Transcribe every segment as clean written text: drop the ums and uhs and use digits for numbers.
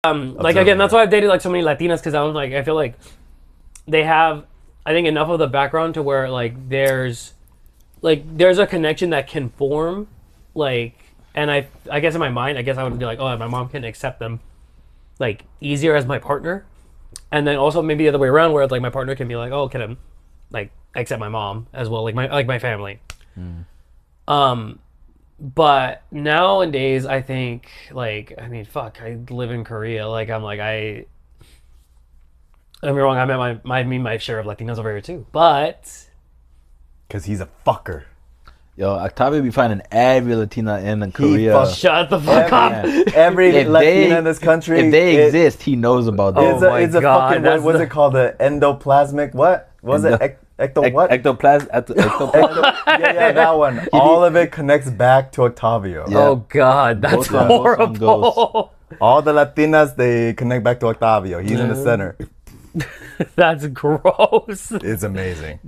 Like again, that's why I've dated like so many Latinas because I feel like they have, I think, enough of the background to where like there's a connection that can form, like, and I guess in my mind, I guess I would be like, oh, my mom can accept them like easier as my partner, and then also maybe the other way around where like my partner can be like, oh, can I like accept my mom as well, like my family. But nowadays, I think, like, I mean, fuck, I live in Korea. Like, I'm like, don't get me wrong, I met my share of Latinos over here too. But because he's a fucker. Yo, Octavio be finding every Latina in Korea. Shut the fuck up. Every Latina in this country. If they exist, he knows about them. It's a fucking, what's it called? The endoplasmic, what? Was it? What? Ectoplasm. Yeah, that one. All of it connects back to Octavio. Yeah. Oh God, that's horrible. All the Latinas, they connect back to Octavio. He's in the center. That's gross. It's amazing.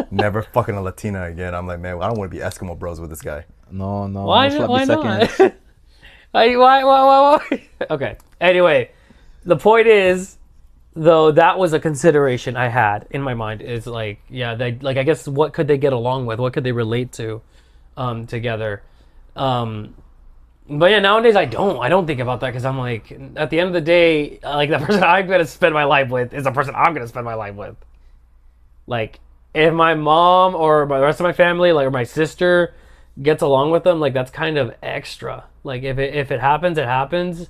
Never fucking a Latina again. I'm like, man, I don't want to be Eskimo bros with this guy. No. Why not? Why? Okay. Anyway, the point is, though, that was a consideration I had in my mind. Is like, yeah, they like, I guess, what could they get along with? What could they relate to, together? But yeah, nowadays I don't think about that because I'm like, at the end of the day, like the person I'm gonna spend my life with is the person I'm gonna spend my life with. Like, if my mom or the rest of my family, like, or my sister, gets along with them, like, that's kind of extra. Like, if it happens, it happens.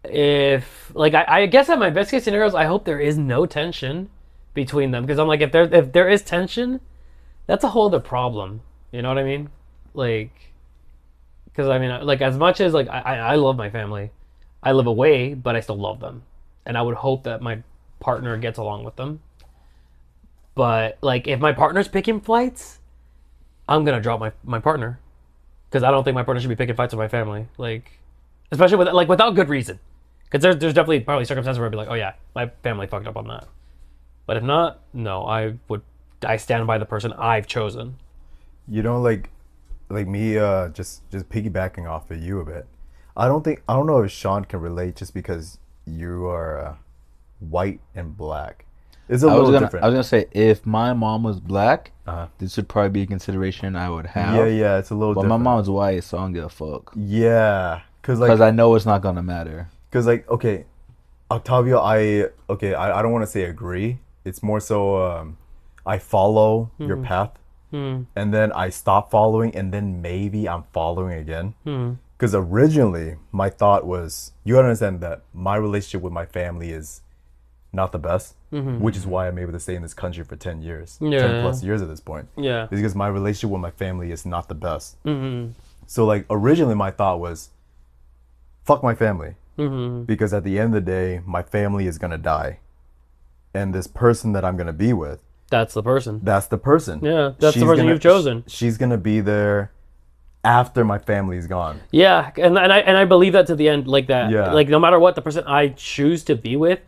If, like, I guess at my best case scenarios, I hope there is no tension between them, because I'm like, if there is tension, that's a whole other problem. You know what I mean? Like, because I mean, like, as much as like I love my family, I live away, but I still love them, and I would hope that my partner gets along with them. But like, if my partner's picking fights, I'm gonna drop my partner, because I don't think my partner should be picking fights with my family, like, especially without good reason. Because there's definitely probably circumstances where I'd be like, oh yeah, my family fucked up on that. But if not, no, I stand by the person I've chosen. You know, like me, just piggybacking off of you a bit. I don't know if Shawn can relate just because you are white and black. It's a little different. I was gonna say, if my mom was black, this would probably be a consideration I would have. Yeah, it's a little different. But my mom's white, so I don't give a fuck. Yeah, because I know it's not gonna matter. Because like, okay, Octavio, I don't want to say agree. It's more so I follow your path, and then I stop following, and then maybe I'm following again. Because originally my thought was, you understand that my relationship with my family is not the best, which is why I'm able to stay in this country for 10 years, 10 plus years at this point. Yeah, because my relationship with my family is not the best. So like, originally my thought was, fuck my family. Because at the end of the day, my family is gonna die, and this person that I'm gonna be with, that's the person. Yeah, that's the person you've chosen. She's gonna be there after my family's gone. Yeah, and I believe that to the end, like that. Yeah. Like, no matter what, the person I choose to be with,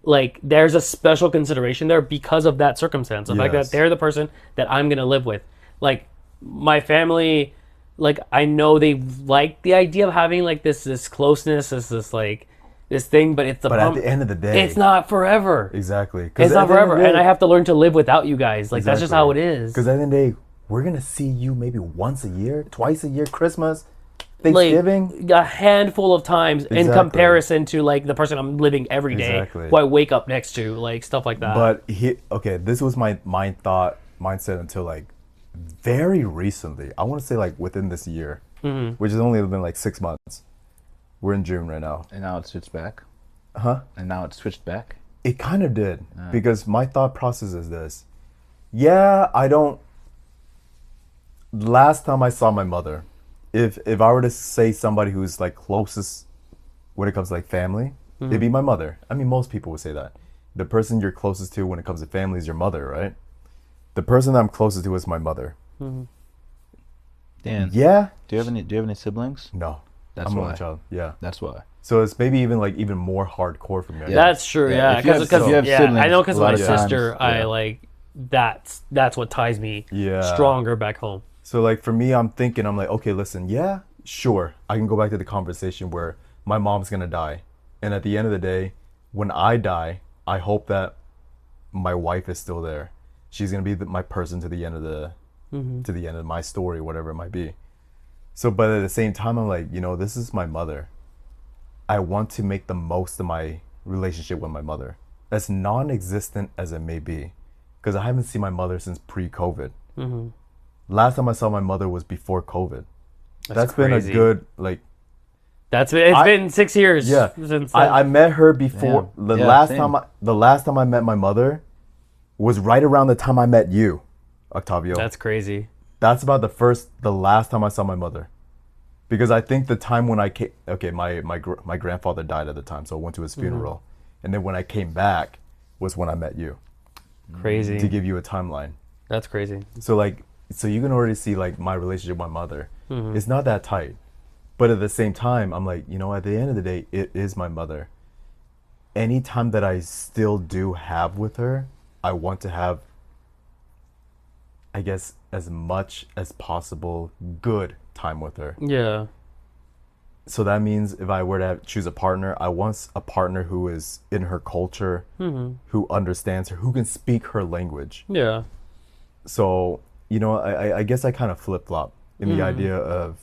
like, there's a special consideration there because of that circumstance. The fact that they're the person that I'm gonna live with. Like, my family, like, I know they like the idea of having like this closeness, this thing, but at the end of the day, it's not forever. Exactly. It's not forever, and I have to learn to live without you guys. Like, that's just how it is. Because at the end of the day, we're gonna see you maybe once a year, twice a year, Christmas, Thanksgiving, like, a handful of times in comparison to like the person I'm living every day, who I wake up next to, like, stuff like that. But this was my mindset until like very recently. I want to say like within this year, which has only been like 6 months. We're in June right now. And now it switched back? And now it switched back? It kind of did. Because my thought process is this. Yeah, last time I saw my mother, if I were to say somebody who's like closest when it comes to like family, it'd be my mother. I mean, most people would say that. The person you're closest to when it comes to family is your mother, right? The person that I'm closest to is my mother. Dan. Yeah. Do you have any siblings? No. That's I'm why. only child. Yeah. That's why. So it's maybe even more hardcore for me. That's true. Yeah. Because I know, because of my sister, I like that's what ties me stronger back home. So like, for me, I'm like, okay, listen, yeah, sure, I can go back to the conversation where my mom's gonna die, And at the end of the day, when I die, I hope that my wife is still there. She's gonna be my person to the end of to the end of my story, whatever it might be. So, but at the same time, I'm like, this is my mother. I want to make the most of my relationship with my mother, as non-existent as it may be, because I haven't seen my mother since pre-COVID. Last time I saw my mother was before COVID. That's been a good It's been 6 years. Yeah, since I met her before. Damn. The Yeah, last same. time I met my mother was right around the time I met you, Octavio. That's crazy. That's about the last time I saw my mother, because I think the time when I came, okay, my grandfather died at the time, so I went to his funeral, and then when I came back was when I met you. Crazy. To give you a timeline. That's crazy. So you can already see my relationship with my mother. It's not that tight. But at the same time, I'm like, at the end of the day, it is my mother. Any time that I still do have with her, I want to have, I guess, as much as possible good time with her. Yeah. So that means if I were to choose a partner, I want a partner who is in her culture, who understands her, who can speak her language. Yeah. So, I guess I kind of flip-flop in the idea of,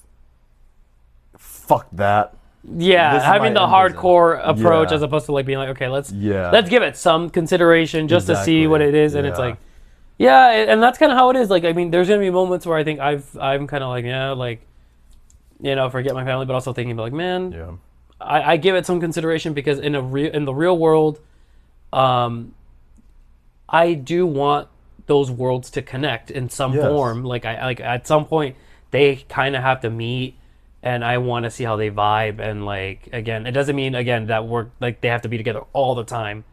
fuck that. Yeah, This is having my the end hardcore approach Yeah. as opposed to being like, okay, let's Yeah. give it some consideration just to see Exactly. what it is, and it's Yeah. like, yeah, and that's kind of how it is. Like, I mean, there's gonna be moments where I think I'm kind of like, yeah, like, forget my family, but also thinking like, man, Yeah. I give it some consideration because in the real world, I do want those worlds to connect in some Yes. form. Like at some point they kind of have to meet, and I want to see how they vibe. And like again, it doesn't mean that we're like they have to be together all the time.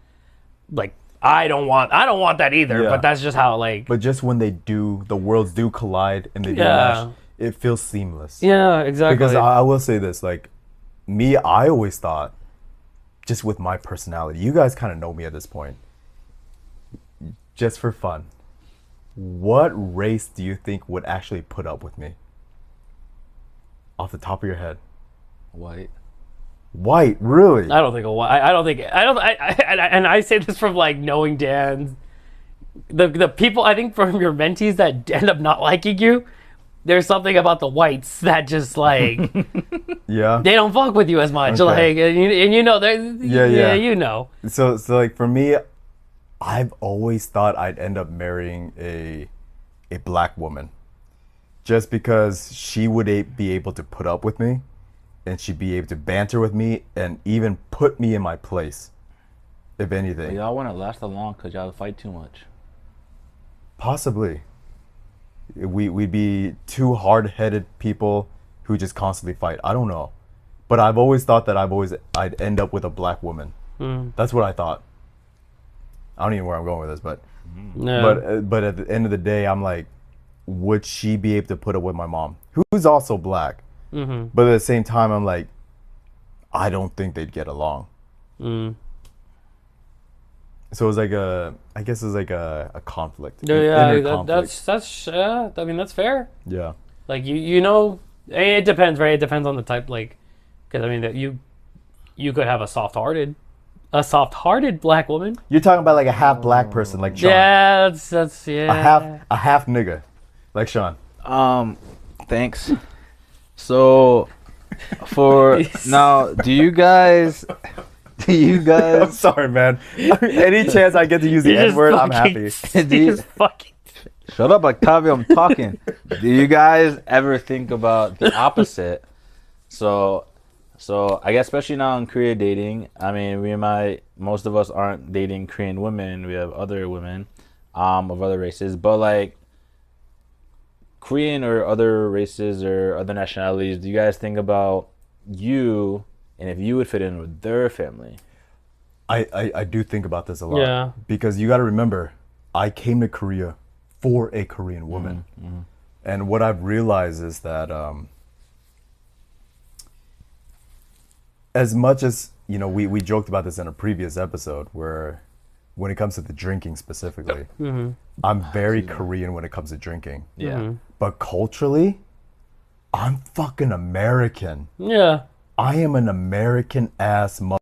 Like I don't want that either. Yeah. But that's just how like. But just when they do, the worlds do collide and they do Yeah. mesh, it feels seamless. Yeah, exactly. Because I will say this, me, I always thought, just with my personality, you guys kind of know me at this point, just for fun, what race do you think would actually put up with me? Off the top of your head. White. White, really? I don't think and I say this from like knowing Dan, the people I think from your mentees that end up not liking you, there's something about the whites that just like Yeah. they don't fuck with you as much. Okay. Like and Yeah. you know. So for me, I've always thought I'd end up marrying a black woman, just because she would be able to put up with me, and she'd be able to banter with me, and even put me in my place, if anything. Y'all wouldn't last that long because y'all fight too much. Possibly. We'd be two hard-headed people who just constantly fight. I don't know, but I've always thought that I'd end up with a black woman. That's what I thought. I don't even know where I'm going with this, but No. but at the end of the day, I'm like, would she be able to put up with my mom, who's also black? But at the same time, I'm like, I don't think they'd get along. So it was like I guess it's like a conflict. Yeah, inner conflict. that's I mean that's fair. Yeah. Like it depends, right? It depends on the type, like, because I mean that you could have a soft-hearted black woman. You're talking about like a half black person, like Shawn. Yeah, that's yeah. A half nigga, like Shawn. Thanks. So, for now, do you guys? I'm sorry, man. Any chance I get to use the N word, I'm happy. Shut up, Octavio. I'm talking. Do you guys ever think about the opposite? So I guess especially now in Korea dating, I mean, most of us aren't dating Korean women. We have other women, of other races, but like Korean or other races or other nationalities, do you guys think about you and if you would fit in with their family? I do think about this a lot. Yeah. Because you got to remember, I came to Korea for a Korean woman. And what I've realized is that as much as, we joked about this in a previous episode where when it comes to the drinking specifically, I'm very Korean when it comes to drinking. Yeah. But culturally, I'm fucking American. Yeah. I am an American ass mother.